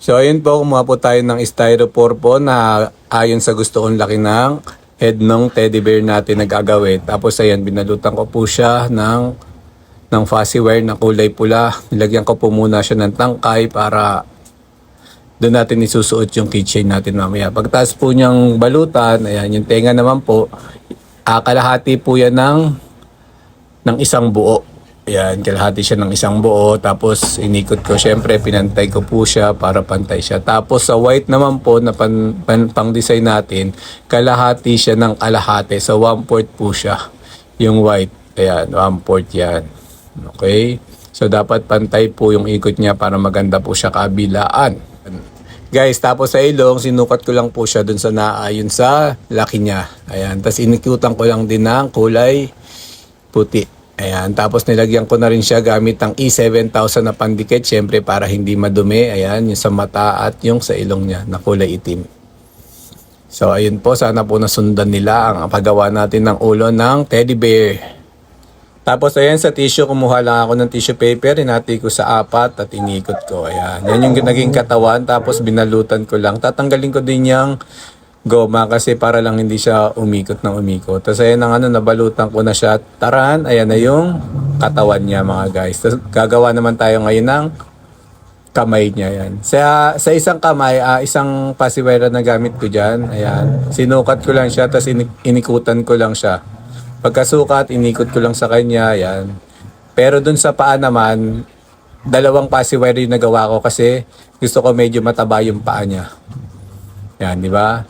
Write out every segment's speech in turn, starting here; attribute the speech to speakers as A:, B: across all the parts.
A: So ayun po, kumuha po tayo ng styrofoam po na ayon sa gusto kong laki ng head ng teddy bear natin na gagawin. Tapos ayan, binalutan ko po siya ng fuzzy wire na kulay pula. Nilagyan ko po muna siya ng tangkay para doon natin isusuot yung keychain natin mamaya. Pagtaas po niyang balutan, ayan, yung tenga naman po, kalahati po yan ng isang buo. Ayan, kalahati siya ng isang buo. Tapos inikot ko, syempre pinantay ko po siya para pantay siya. Tapos sa white naman po na pang design natin, kalahati siya ng kalahati. So 1/4 po siya yung white. Ayan, 1/4 yan. Okay? So dapat pantay po yung ikot niya para maganda po siya kabilaan. Guys, tapos sa ilong, sinukat ko lang po siya dun sa naayon sa laki niya. Ayan, tapos inikutan ko lang din ng kulay puti. Ayan, tapos nilagyan ko na rin siya gamit ang E7000 na pandikit, syempre para hindi madumi. Ayan, yung sa mata at yung sa ilong niya na kulay itim. So ayun po, sana po nasundan nila ang paggawa natin ng ulo ng teddy bear. Tapos ayan, sa tissue, kumuha lang ako ng tissue paper, hinati ko sa 4 at inikot ko. Ayan, yan yung naging katawan, tapos binalutan ko lang. Tatanggalin ko din yung goma kasi para lang hindi siya umikot ng umikot. Tapos ayan ang nabalutan ko na siya. Taran, ayan na yung katawan niya mga guys. Tapos gagawa naman tayo ngayon ng kamay niya. Yan. Sa isang kamay, isang pasiwera na gamit ko dyan. Ayan, sinukat ko lang siya, tapos inikutan ko lang siya. Pagkasukat, inikot ko lang sa kanya, yan. Pero dun sa paa naman, 2 pasiwire yung nagawa ko kasi gusto ko medyo mataba yung paa niya. Yan, di ba?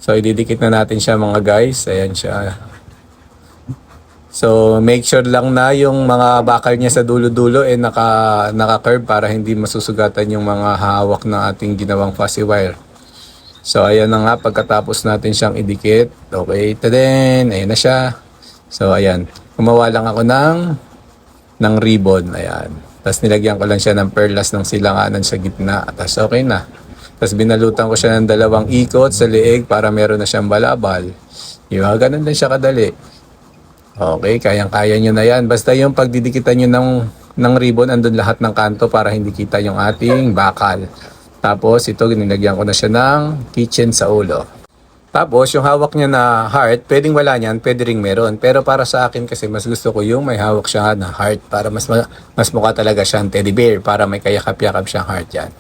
A: So, ididikit na natin siya mga guys. Ayan siya. So, make sure lang na yung mga bakal niya sa dulo-dulo naka-curve para hindi masusugatan yung mga hawak ng ating ginawang fuzzy wire. So, ayan na nga pagkatapos natin siyang idikit. Okay, tadin, ayan na siya. So, ayan. Gumawa lang ako ng ribbon. Ayan. Tapos nilagyan ko lang siya ng perlas ng silanganan sa gitna. Tapos okay na. Tapos binalutan ko siya ng 2 ikot sa leeg para meron na siyang balabal. Diba? Ganun din siya kadali. Okay, kayang-kaya nyo na yan. Basta yung pagdidikitan nyo ng ribbon, andun lahat ng kanto para hindi kita yung ating bakal. Tapos ito, nilagyan ko na siya ng keychain sa ulo. Tapos, yung hawak niya na heart, pwedeng wala niyan, pwede ring meron. Pero para sa akin kasi, mas gusto ko yung may hawak siya na heart para mas mukha talaga siyang teddy bear para may kayakap-yakap siyang heart yan.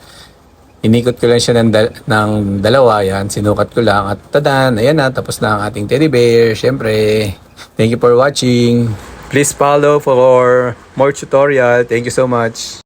A: Inikot ko lang siya ng 2, yan, sinukat ko lang at tadan, ayan na, tapos na ang ating teddy bear. Siyempre, thank you for watching. Please follow for more tutorial. Thank you so much.